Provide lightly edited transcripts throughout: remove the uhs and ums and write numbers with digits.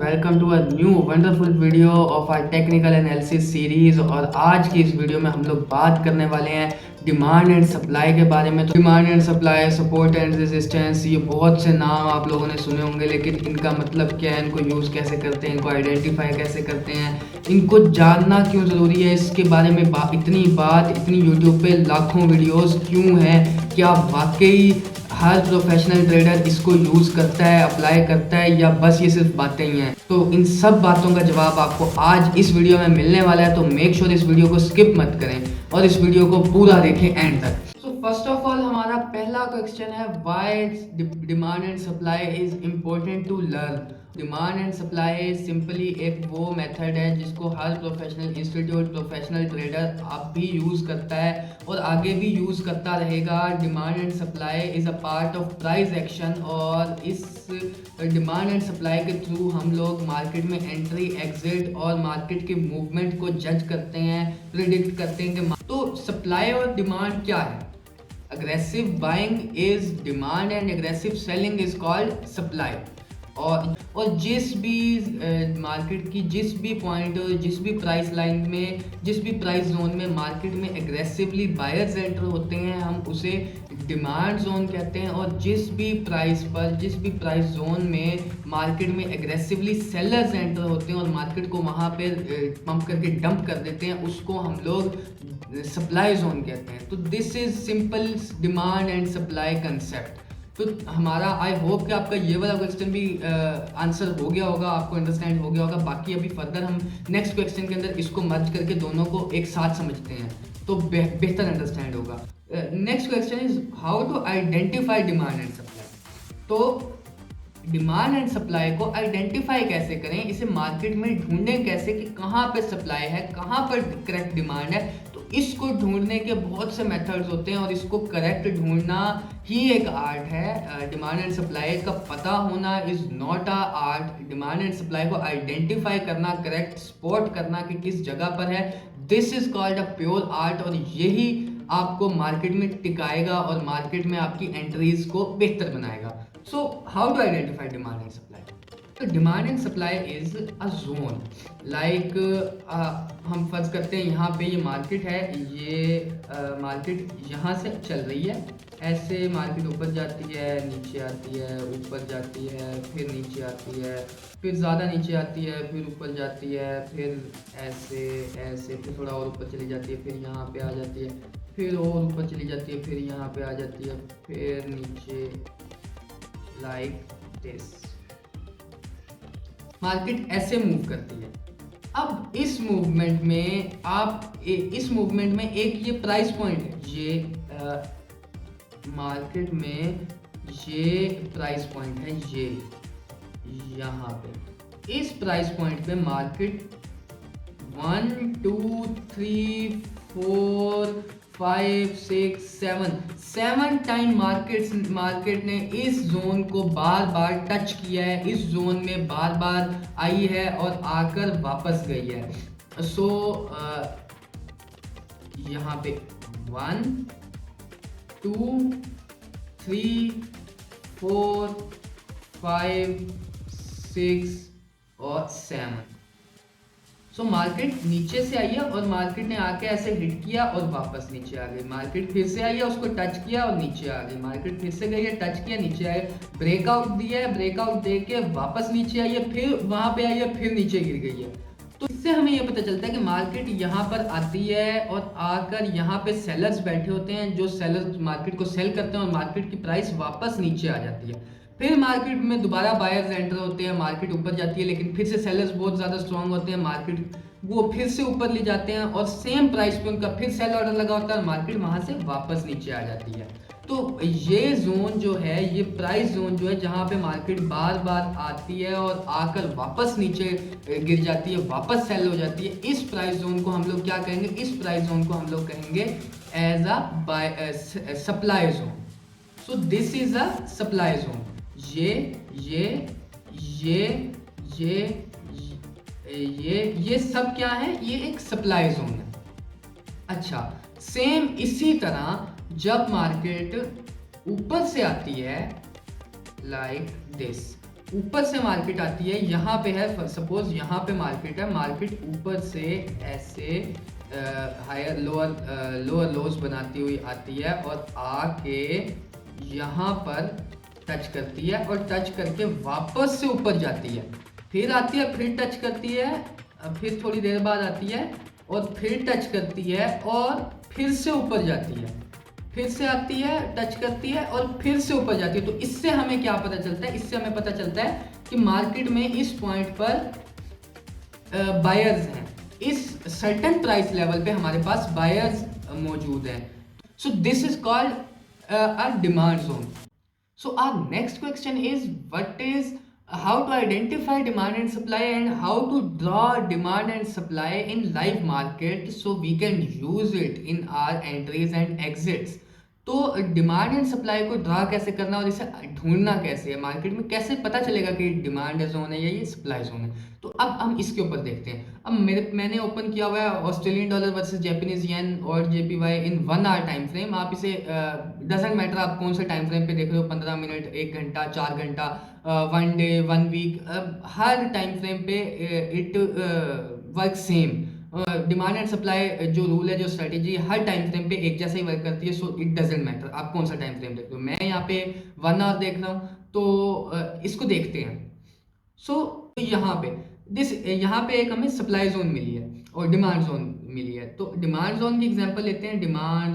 Welcome to a new wonderful video of our technical analysis series. और आज की इस वीडियो में हम लोग बात करने वाले हैं डिमांड एंड सप्लाई के बारे में। तो demand and supply, support and resistance, ये बहुत से नाम आप लोगों ने सुने होंगे, लेकिन इनका मतलब क्या है, इनको यूज़ कैसे करते हैं, इनको आइडेंटिफाई कैसे करते हैं, इनको जानना क्यों ज़रूरी है, इसके बारे में इतनी यूट्यूब पे लाखों वीडियोस क्यों हैं, क्या वाकई हर प्रोफेशनल ट्रेडर इसको यूज़ करता है, अप्लाई करता है, या बस ये सिर्फ बातें ही हैं। तो इन सब बातों का जवाब आपको आज इस वीडियो में मिलने वाला है। तो मेक श्योर इस वीडियो को स्किप मत करें और इस वीडियो को पूरा देखें एंड तक। सो फर्स्ट ऑफ ऑल हमारा पहला क्वेश्चन है, why demand and supply is important to learn. Demand and supply simply एक वो मेथड है जिसको हर प्रोफेशनल इंस्टीट्यूट, प्रोफेशनल ट्रेडर आप भी यूज़ करता है और आगे भी यूज़ करता रहेगा। Demand and supply is a part of price action, और इस डिमांड एंड सप्लाई के थ्रू हम लोग मार्केट में एंट्री, एग्जिट और मार्केट के मूवमेंट को जज करते हैं, प्रिडिक्ट करते हैं कि तो सप्लाई और डिमांड क्या है। Aggressive buying is demand and aggressive selling is called supply. और जिस भी मार्केट की जिस भी पॉइंट, जिस भी प्राइस लाइन में, जिस भी प्राइस जोन में मार्केट में एग्रेसिवली बायर्स एंटर होते हैं, हम उसे डिमांड जोन कहते हैं। और जिस भी प्राइस पर, जिस भी प्राइस जोन में मार्केट में एग्रेसिवली सेलर्स एंटर होते हैं और मार्केट को वहाँ पे पंप करके डंप कर देते हैं, उसको हम लोग सप्लाई जोन कहते हैं। तो this is simple demand and supply concept. तो हमारा आई होप कि आपका ये वाला क्वेश्चन भी आंसर हो गया होगा, आपको अंडरस्टैंड हो गया होगा। बाकी अभी फर्दर हम नेक्स्ट क्वेश्चन के अंदर इसको मर्ज करके दोनों को एक साथ समझते हैं तो बेहतर अंडरस्टैंड होगा। Next question is how to identify demand and supply. तो डिमांड एंड सप्लाई को आइडेंटिफाई कैसे करें, इसे मार्केट में ढूंढें कैसे कि कहाँ पे सप्लाई है, कहाँ पर करेक्ट डिमांड है। तो इसको ढूंढने के बहुत से मेथड्स होते हैं और इसको करेक्ट ढूंढना ही एक आर्ट है। डिमांड एंड सप्लाई का पता होना is not a art. Demand and supply को आइडेंटिफाई करना, करेक्ट स्पॉट करना कि किस जगह पर है, this is called a pure art. और यही आपको मार्केट में टिकाएगा और मार्केट में आपकी एंट्रीज को बेहतर बनाएगा। So how to identify demand and supply? So demand and supply is a zone. Like हम फर्ज करते हैं यहाँ पे ये मार्केट है, ये मार्केट यहाँ से चल रही है, ऐसे मार्केट ऊपर जाती है, नीचे आती है, ऊपर जाती है, फिर नीचे आती है, फिर ज़्यादा नीचे आती है, फिर ऊपर जाती है, फिर ऐसे ऐसे, फिर थोड़ा और ऊपर चली जाती है, फिर यहाँ पे आ जाती है, फिर और ऊपर चली जाती है, फिर यहाँ पे आ जाती है, फिर नीचे, लाइक दिस। मार्केट ऐसे मूव करती है। अब इस मूवमेंट में एक ये प्राइस पॉइंट है, ये मार्केट में ये प्राइस पॉइंट है, ये यहाँ पे इस प्राइस पॉइंट पे मार्केट 1 2 3 4 5 6 7 टाइम मार्केट ने इस जोन को बार बार टच किया है, इस जोन में बार बार आई है और आकर वापस गई है। सो यहाँ पे 1 2 3 4 5 6 और 7। सो मार्केट नीचे से आई है और मार्केट ने आके ऐसे हिट किया और वापस नीचे आ गई। मार्केट फिर से आई है, उसको टच किया और नीचे आ गई। मार्केट फिर से गई है, टच किया, नीचे आई, ब्रेकआउट दिया है, ब्रेकआउट दे के वापस नीचे आई है, फिर वहां पे आई है, फिर नीचे गिर गई है। तो इससे हमें यह पता चलता है कि मार्केट यहाँ पर आती है और आकर यहाँ पे सेलर्स बैठे होते हैं, जो सेलर्स मार्केट को सेल करते हैं और मार्केट की प्राइस वापस नीचे आ जाती है। फिर मार्केट में दोबारा बायर्स एंटर होते हैं, मार्केट ऊपर जाती है, लेकिन फिर से सेलर्स बहुत ज़्यादा स्ट्रांग होते हैं, मार्केट वो फिर से ऊपर ले जाते हैं और सेम प्राइस पे उनका फिर सेल ऑर्डर लगा होता है, मार्केट वहाँ से वापस नीचे आ जाती है। तो ये जोन जो है, ये प्राइस जोन जो है, जहाँ पे मार्केट बार बार आती है और आकर वापस नीचे गिर जाती है, वापस सेल हो जाती है, इस प्राइस जोन को हम लोग क्या कहेंगे, इस प्राइस जोन को हम लोग कहेंगे as a supply zone. So this is a supply zone. ये सब क्या है, ये एक सप्लाई जोन है। अच्छा, सेम इसी तरह जब मार्केट ऊपर से आती है, लाइक दिस, ऊपर से मार्केट आती है, यहाँ पे है सपोज, यहाँ पे मार्केट है, मार्केट ऊपर से ऐसे हायर लोअर लोज बनाती हुई आती है और आके यहाँ पर टच करती है और टच करके वापस से ऊपर जाती है, फिर आती है, फिर टच करती है, फिर थोड़ी देर बाद आती है और फिर टच करती है और फिर से ऊपर जाती है, फिर से आती है, टच करती है और फिर से ऊपर जाती है। तो इससे हमें क्या पता चलता है? इससे हमें पता चलता है कि मार्केट में इस पॉइंट पर बायर्स हैं, इस सर्टेन प्राइस लेवल पे हमारे पास बायर्स मौजूद हैं। सो this is called a demand zone. So our next question is, what is how to identify demand and supply and how to draw demand and supply in live market so we can use it in our entries and exits। तो demand and supply को draw कैसे करना और इसे ढूंढना कैसे है, market में कैसे पता चलेगा कि डिमांड जोन है या ये सप्लाई जोन है। तो अब हम इसके ऊपर देखते हैं। अब मैंने ओपन किया हुआ है Australian dollar versus Japanese yen और JPY in 1 hour time frame. आप इसे डजेंट मैटर आप कौन से टाइम फ्रेम पे देख रहे हो, 15 मिनट, 1 घंटा, 4 घंटा, 1 डे, 1 वीक, हर टाइम फ्रेम पे it work same. Demand and supply जो रूल है, जो स्ट्रेटेजी, हर टाइम फ्रेम पे एक जैसा ही वर्क करती है। सो इट डजेंट मैटर आप कौन सा टाइम फ्रेम देख रहे हो। मैं यहाँ पे 1 आवर देख रहा हूँ, तो इसको देखते हैं। सो यहाँ पे यहाँ पे एक हमें सप्लाई जोन मिली है और डिमांड जोन मिली है। तो डिमांड जोन की एग्जांपल लेते हैं। डिमांड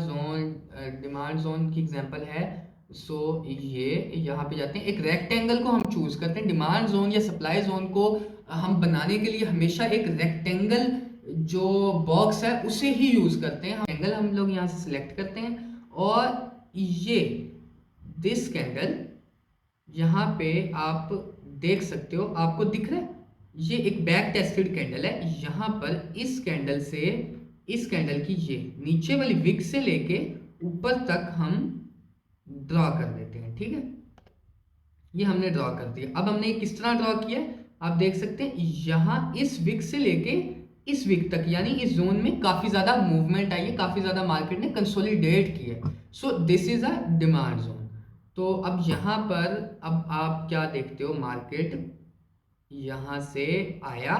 जोन की एग्जांपल है, सो ये यहाँ पे जाते हैं, एक रेक्टेंगल को हम चूज करते हैं। डिमांड जोन या सप्लाई जोन को हम बनाने के लिए हमेशा एक रेक्टेंगल जो बॉक्स है उसे ही यूज करते हैं। कैंडल हम लोग यहाँ से सिलेक्ट करते हैं और ये दिस कैंडल यहाँ पे आप देख सकते हो, आपको दिख रहा है, ये एक बैक टेस्टेड कैंडल है। यहाँ पर इस कैंडल से, इस कैंडल की ये नीचे वाली विक से लेके ऊपर तक हम ड्रॉ कर देते हैं। ठीक है, ये हमने ड्रॉ कर दिया। अब हमने किस तरह ड्रॉ किया आप देख सकते हैं, यहाँ इस विक से लेके इस वीक तक, यानी इस जोन में काफी ज्यादा मूवमेंट आई है, काफी ज्यादा मार्केट ने कंसोलिडेट की है। सो this is a demand zone. तो अब यहाँ पर अब आप क्या देखते हो, मार्केट यहाँ से आया,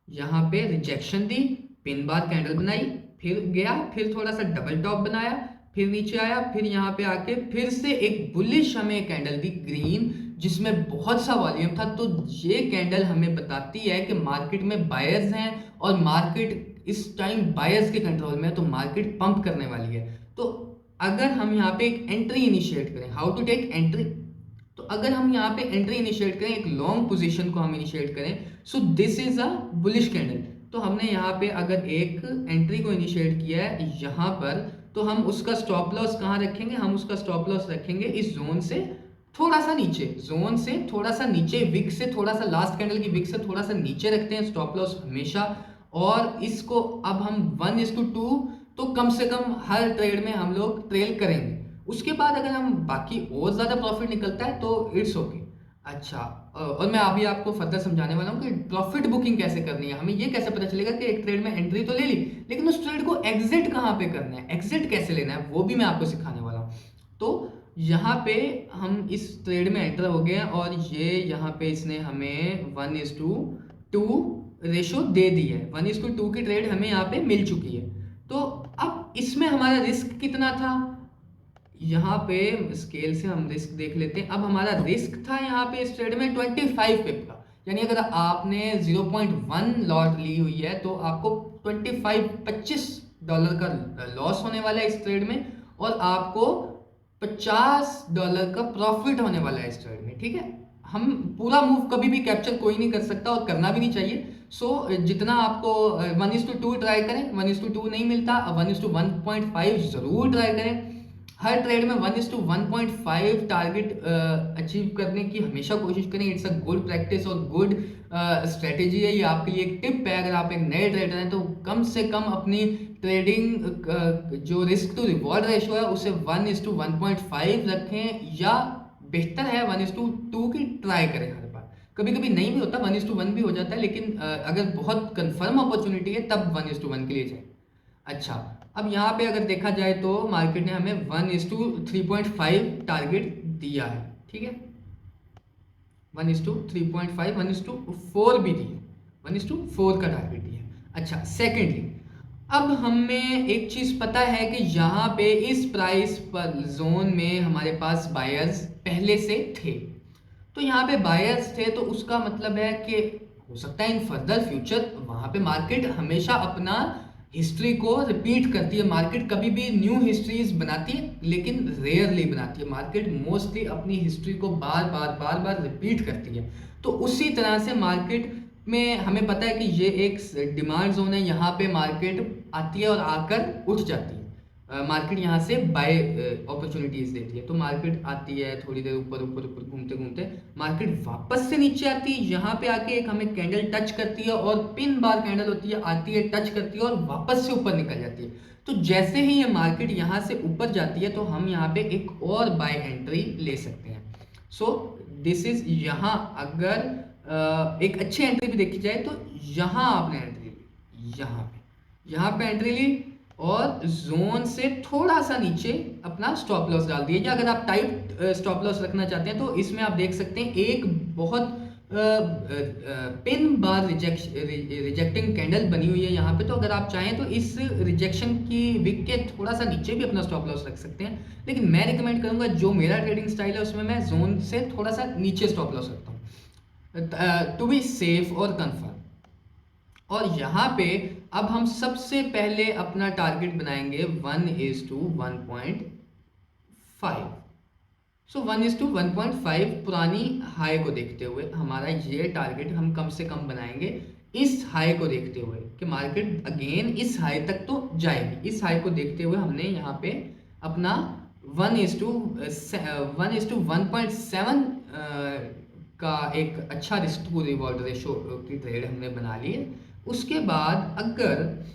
यहाँ पे रिजेक्शन दी, पिन बार कैंडल बनाई, फिर गया, फिर थोड़ा सा डबल टॉप बनाया, फिर नीचे आया, फिर यहाँ पे आके फिर से एक बुलिश हमें कैंडल दी ग्रीन, जिसमें बहुत सा वॉल्यूम था। तो ये कैंडल हमें बताती है कि मार्केट में बायर्स हैं और मार्केट इस टाइम बायर्स के कंट्रोल में है, तो मार्केट पंप करने वाली है। तो अगर हम यहाँ पे एक एंट्री इनिशिएट करें, हाउ टू टेक एंट्री, तो अगर हम यहाँ पे एंट्री इनिशिएट करें, एक लॉन्ग पोजीशन को हम इनिशिएट करें, सो this is a bullish candle. तो हमने यहाँ पे अगर एक एंट्री को इनिशिएट किया है यहाँ पर, तो हम उसका स्टॉप लॉस कहाँ रखेंगे, हम उसका स्टॉप लॉस रखेंगे इस जोन से थोड़ा सा नीचे, जोन से थोड़ा सा नीचे, विक से थोड़ा सा, लास्ट कैंडल की विक से थोड़ा सा नीचे रखते हैं स्टॉप लॉस हमेशा। और इसको अब हम 1:2 तो कम से कम हर ट्रेड में हम लोग ट्रेल करेंगे। उसके बाद अगर हम बाकी और ज़्यादा प्रॉफिट निकलता है तो इट्स ओके। अच्छा, और मैं अभी आपको फर्दर समझाने वाला हूँ कि प्रॉफिट बुकिंग कैसे करनी है। हमें ये कैसे पता चलेगा कि एक ट्रेड में एंट्री तो ले ली, लेकिन उस ट्रेड को एग्जिट कहाँ पे करना है, एग्जिट कैसे लेना है, वो भी मैं आपको सिखाने वाला हूँ। तो यहाँ पे हम इस ट्रेड में एंटर हो गए हैं और ये यहाँ पे इसने हमें 1:2 रेशो दे दी है, 1:2 की ट्रेड हमें यहाँ पे मिल चुकी है। तो अब इसमें हमारा रिस्क कितना था, यहाँ पे स्केल से हम रिस्क देख लेते हैं। अब हमारा रिस्क था यहाँ पे इस ट्रेड में 25 पिप का, यानी अगर आपने 0.1 लॉट ली हुई है तो आपको $25 का लॉस होने वाला है इस ट्रेड में, और आपको $50 का प्रॉफिट होने वाला है इस ट्रेड में। ठीक है, हम पूरा मूव कभी भी कैप्चर कोई नहीं कर सकता और करना भी नहीं चाहिए। सो जितना आपको 1:2 ट्राई करें, 1:2 नहीं मिलता, 1:1.5 जरूर ट्राई करें। हर ट्रेड में 1:1.5 टारगेट अचीव करने की हमेशा कोशिश करें। इट्स अ गुड प्रैक्टिस और गुड स्ट्रेटेजी है, ये आपके लिए एक टिप है। अगर आप एक नए ट्रेडर हैं तो कम से कम अपनी ट्रेडिंग जो रिस्क टू रिवॉर्ड रेशो है उसे 1:1.5 रखें, या बेहतर है 1:2 की ट्राई करें हर बार। कभी कभी नहीं भी होता, 1:1 भी हो जाता है, लेकिन अगर बहुत कंफर्म अपॉर्चुनिटी है तब 1:1 के लिए जाए। अच्छा, अब यहाँ पे अगर देखा जाए तो मार्केट ने हमें 1:3.5 टारगेट दिया है। ठीक है, 1:3.5, 1:4 भी दी है, 1:4 का टारगेट दिया है। अच्छा, सेकेंडली अब हमें एक चीज़ पता है कि यहाँ पे इस प्राइस पर जोन में हमारे पास बायर्स पहले से थे। तो यहाँ पे बायर्स थे तो उसका मतलब है कि हो सकता है इन फर्दर फ्यूचर वहाँ पे मार्केट हमेशा अपना हिस्ट्री को रिपीट करती है। मार्केट कभी भी न्यू हिस्ट्रीज बनाती है लेकिन रेयरली बनाती है। मार्केट मोस्टली अपनी हिस्ट्री को बार बार रिपीट करती है। तो उसी तरह से मार्केट में हमें पता है कि ये एक डिमांड जोन है, यहाँ पे मार्केट आती है और आकर उठ जाती है। मार्केट यहाँ से बाय अपॉर्चुनिटीज देती है। तो मार्केट आती है, थोड़ी देर ऊपर ऊपर ऊपर घूमते घूमते मार्केट वापस से नीचे आती है, यहाँ पे आके एक हमें कैंडल टच करती है और पिन बार कैंडल होती है, आती है, टच करती है और वापस से ऊपर निकल जाती है। तो जैसे ही ये मार्केट यहाँ से ऊपर जाती है तो हम यहाँ पे एक और बाय एंट्री ले सकते हैं। सो दिस इज, यहाँ अगर एक अच्छी एंट्री भी देखी जाए तो यहाँ आपने एंट्री ली, यहाँ पे एंट्री ली और जोन से थोड़ा सा नीचे अपना स्टॉप लॉस डाल दिया। या अगर आप टाइट स्टॉप लॉस रखना चाहते हैं तो इसमें आप देख सकते हैं एक बहुत पिन बार रिजेक्टिंग कैंडल बनी हुई है यहाँ पे। तो अगर आप चाहें तो इस रिजेक्शन की विक के थोड़ा सा नीचे भी अपना स्टॉप लॉस रख सकते हैं, लेकिन मैं रिकमेंड करूंगा, जो मेरा ट्रेडिंग स्टाइल है उसमें मैं जोन से थोड़ा सा नीचे स्टॉप लॉस रखता हूँ टू बी सेफ और कंफर्म। और यहाँ पे अब हम सबसे पहले अपना टारगेट बनाएंगे 1:1.5। सो 1:1.5 पुरानी हाई को देखते हुए हमारा ये टारगेट हम कम से कम बनाएंगे, इस हाई को देखते हुए कि मार्केट अगेन इस हाई तक तो जाएगी। इस हाई को देखते हुए हमने यहाँ पे अपना 1:1.7 का एक अच्छा रिस्क टू रिवॉर्ड रेशो की ट्रेड हमने बना ली है। उसके बाद अगर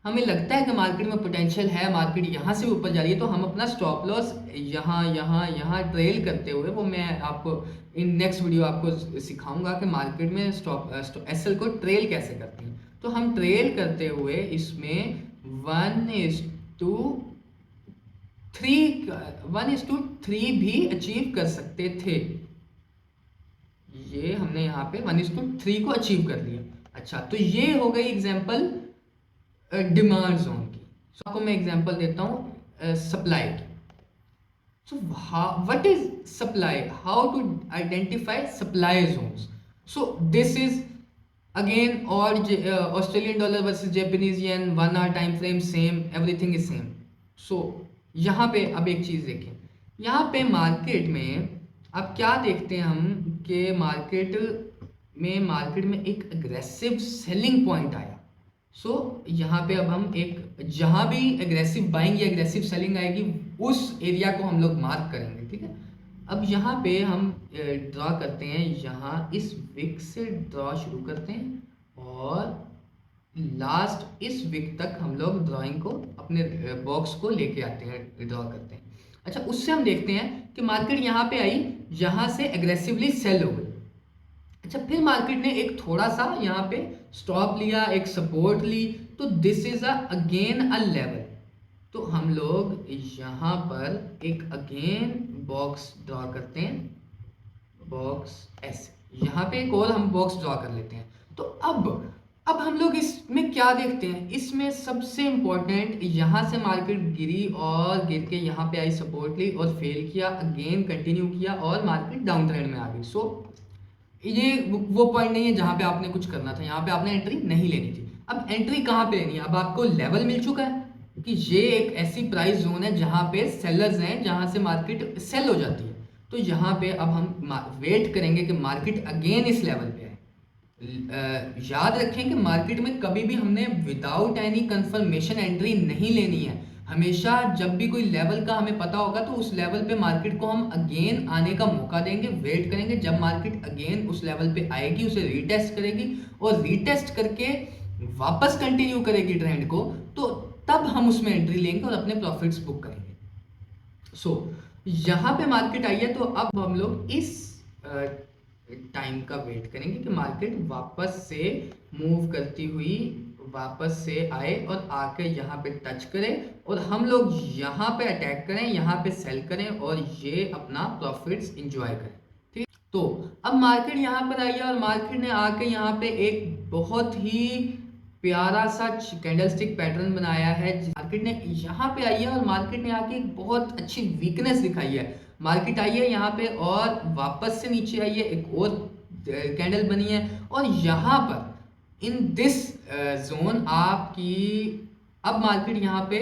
हमें लगता है कि मार्केट में पोटेंशियल है, मार्केट यहाँ से ऊपर जा रही है, तो हम अपना स्टॉप लॉस यहाँ ट्रेल करते हुए, वो मैं आपको इन नेक्स्ट वीडियो आपको सिखाऊंगा कि मार्केट में एसएल को ट्रेल कैसे करते हैं। तो हम ट्रेल करते हुए इसमें 1:3 भी अचीव कर सकते थे। ये हमने यहाँ पे 1:3 को अचीव कर लिया। अच्छा, तो ये हो गई एग्जांपल डिमांड जोन की। सो आपको मैं एग्जांपल देता हूँ सप्लाई की। So what is supply, how to identify supply zones. So this is again, और Australian dollar versus Japanese yen, 1 hour time frame same, everything is same. So यहाँ पे अब एक चीज़ देखें, यहाँ पे मार्केट में अब क्या देखते हैं हम कि मार्केट में एक अग्रेसिव सेलिंग पॉइंट आया। सो यहाँ पे अब हम एक, जहाँ भी एग्रेसिव बाइंग या एग्रेसिव सेलिंग आएगी उस एरिया को हम लोग मार्क करेंगे, ठीक है। अब यहाँ पे हम ड्रॉ करते हैं, यहाँ इस विक से ड्रॉ शुरू करते हैं और लास्ट इस विक तक हम लोग ड्राइंग को, अपने बॉक्स को लेके आते हैं, ड्रॉ करते हैं। अच्छा, उससे हम देखते हैं कि मार्केट यहाँ पे आई, यहाँ से एग्रेसिवली सेल हो गई। अच्छा, फिर मार्केट ने एक थोड़ा सा यहाँ पे स्टॉप लिया, एक सपोर्ट ली, तो this is again a level. तो हम लोग यहाँ पर एक अगेन बॉक्स ड्रॉ करते हैं, बॉक्स ऐसे, यहाँ पे एक और हम बॉक्स ड्रॉ कर लेते हैं। तो अब हम लोग इसमें क्या देखते हैं, इसमें सबसे इंपॉर्टेंट, यहाँ से मार्केट गिरी और गिर के यहाँ पे आई, सपोर्ट ली और फेल किया, अगेन कंटिन्यू किया और मार्केट डाउन ट्रेंड में आ गई। सो ये वो पॉइंट नहीं है जहाँ पे आपने कुछ करना था, यहाँ पे आपने एंट्री नहीं लेनी थी। अब एंट्री कहाँ पे लेनी है, अब आपको लेवल मिल चुका है कि ये एक ऐसी प्राइस जोन है जहाँ पे सेलर्स हैं, जहाँ से मार्केट सेल हो जाती है। तो यहाँ पे अब हम वेट करेंगे कि मार्केट अगेन इस लेवल पे आए। याद रखें कि मार्केट में कभी भी हमने विदाउट एनी कंफर्मेशन एंट्री नहीं लेनी है। हमेशा जब भी कोई लेवल का हमें पता होगा तो उस लेवल पे मार्केट को हम अगेन आने का मौका देंगे, वेट करेंगे। जब मार्केट अगेन उस लेवल पे आएगी, उसे रीटेस्ट करेगी और रीटेस्ट करके वापस कंटिन्यू करेगी ट्रेंड को, तो तब हम उसमें एंट्री लेंगे और अपने प्रॉफिट्स बुक करेंगे। सो यहाँ पे मार्केट आई है, तो अब हम लोग इस टाइम का वेट करेंगे कि मार्केट वापस से मूव करती हुई वापस से आए और आके यहाँ पे टच करे और हम लोग यहाँ पे अटैक करें, यहाँ पे सेल करें और ये अपना प्रॉफिट्स इंजॉय करें, ठीक। तो अब मार्केट यहाँ पर आई है और मार्केट ने आके यहाँ पे एक बहुत ही प्यारा सा कैंडलस्टिक पैटर्न बनाया है। मार्केट ने यहाँ पे आई है और मार्केट ने आके एक बहुत अच्छी वीकनेस दिखाई है। मार्केट आई है यहाँ पे और वापस से नीचे आई है, एक और कैंडल बनी है और यहाँ पर इन दिस जोन आपकी अब मार्केट यहाँ पे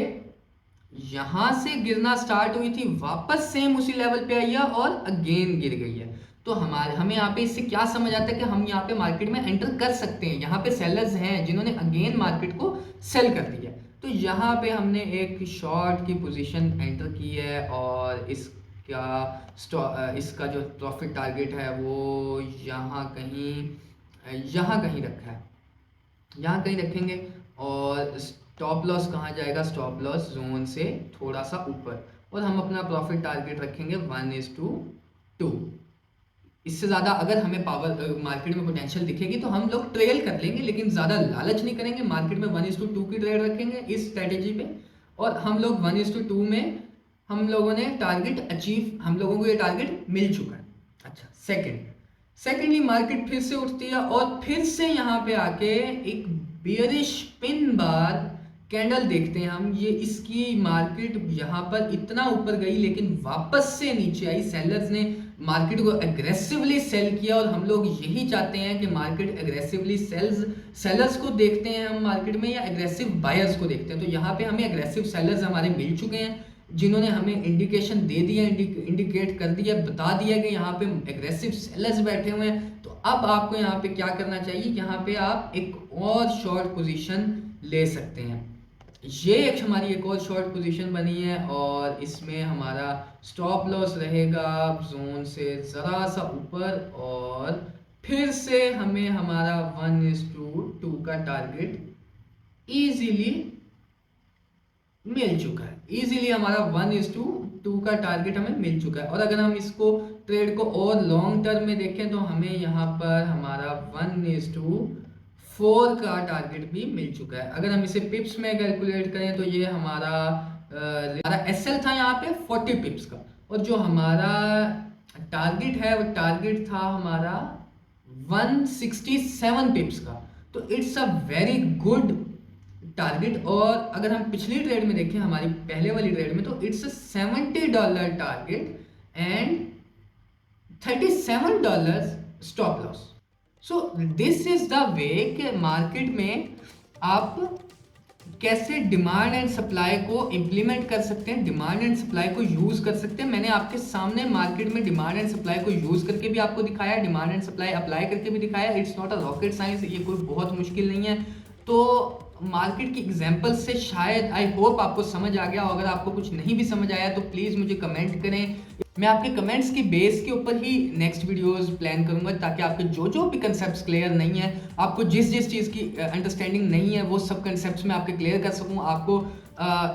यहां से गिरना स्टार्ट हुई थी, वापस सेम उसी लेवल पे आई है और अगेन गिर गई है। तो हमें यहाँ पे इससे क्या समझ आता है कि हम यहाँ पे मार्केट में एंटर कर सकते हैं। यहाँ पे सेलर्स हैं जिन्होंने अगेन मार्केट को सेल कर दिया। तो यहाँ पे हमने एक शॉर्ट की पोजीशन एंटर की है और इसका जो प्रॉफिट टारगेट है वो यहाँ कहीं रखा है, यहाँ कहीं रखेंगे। और स्टॉप लॉस कहाँ जाएगा, स्टॉप लॉस जोन से थोड़ा सा ऊपर, और हम अपना प्रॉफिट टारगेट रखेंगे 1:2। इससे ज़्यादा अगर हमें पावर मार्केट में पोटेंशियल दिखेगी तो हम लोग ट्रेल कर लेंगे, लेकिन ज़्यादा लालच नहीं करेंगे। मार्केट में 1:2 की ट्रेड रखेंगे इस स्ट्रेटेजी पे, और हम लोग 1:2 में हम लोगों ने टारगेट अचीव, हम लोगों को ये टारगेट मिल चुका है। अच्छा, सेकेंडली मार्केट फिर से उठती है और फिर से यहाँ पे आके एक बेयरिश पिन बार कैंडल देखते हैं हम। ये इसकी मार्केट यहाँ पर इतना ऊपर गई लेकिन वापस से नीचे आई। सेलर्स ने मार्केट को एग्रेसिवली सेल किया और हम लोग यही चाहते हैं कि मार्केट एग्रेसिवली सेलर्स को देखते हैं हम मार्केट में, या एग्रेसिव बायर्स को देखते हैं। तो यहाँ पे हमें एग्रेसिव सेलर्स हमारे मिल चुके हैं जिन्होंने हमें इंडिकेशन दे दिया, इंडिकेट कर दिया, बता दिया कि यहाँ पे एग्रेसिव सेलर्स बैठे हुए हैं। तो अब आपको यहाँ पे क्या करना चाहिए, यहाँ पे आप एक और शॉर्ट पोजीशन ले सकते हैं। ये हमारी एक और शॉर्ट पोजीशन बनी है और इसमें हमारा स्टॉप लॉस रहेगा जोन से ज़रा सा ऊपर, और फिर से हमें हमारा 1:2 का टारगेट इजीली मिल चुका है। इजीली हमारा 1:2 का टारगेट हमें मिल चुका है। और अगर हम इसको ट्रेड को और लॉन्ग टर्म में देखें तो हमें यहाँ पर हमारा 1:4 का टारगेट भी मिल चुका है। अगर हम इसे पिप्स में कैलकुलेट करें तो ये हमारा एसएल था यहाँ पे 40 पिप्स का, और जो हमारा टारगेट है वो टारगेट था हमारा 167 पिप्स का। तो it's a very good target. और अगर हम पिछली ट्रेड में देखें, हमारी पहले वाली ट्रेड में, तो it's a $70 target and $37 stop loss. So this is the way कि मार्केट में आप कैसे डिमांड एंड सप्लाई को इम्प्लीमेंट कर सकते हैं, डिमांड एंड सप्लाई को यूज कर सकते हैं। मैंने आपके सामने मार्केट में डिमांड एंड सप्लाई को यूज करके भी आपको दिखाया, डिमांड एंड सप्लाई अप्लाई करके भी दिखाया। It's not a rocket science, ये कोई बहुत मुश्किल नहीं है। तो मार्केट की एग्जांपल से शायद आई होप आपको समझ आ गया। अगर आपको कुछ नहीं भी समझ आया तो प्लीज़ मुझे कमेंट करें। मैं आपके कमेंट्स की बेस के ऊपर ही नेक्स्ट वीडियोस प्लान करूंगा, ताकि आपके जो भी कंसेप्ट्स क्लियर नहीं है, आपको जिस चीज़ की अंडरस्टैंडिंग नहीं है, वो सब कंसेप्ट्स मैं आपके क्लियर कर सकूं, आपको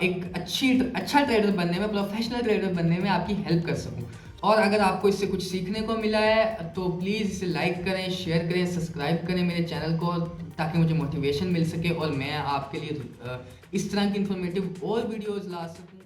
एक अच्छा ट्रेडर बनने में, प्रोफेशनल ट्रेडर बनने में आपकी हेल्प कर सकूं। और अगर आपको इससे कुछ सीखने को मिला है तो प्लीज़ इसे लाइक करें, शेयर करें, सब्सक्राइब करें मेरे चैनल को, ताकि मुझे मोटिवेशन मिल सके और मैं आपके लिए इस तरह की इंफॉर्मेटिव और वीडियोज़ ला सकूँ।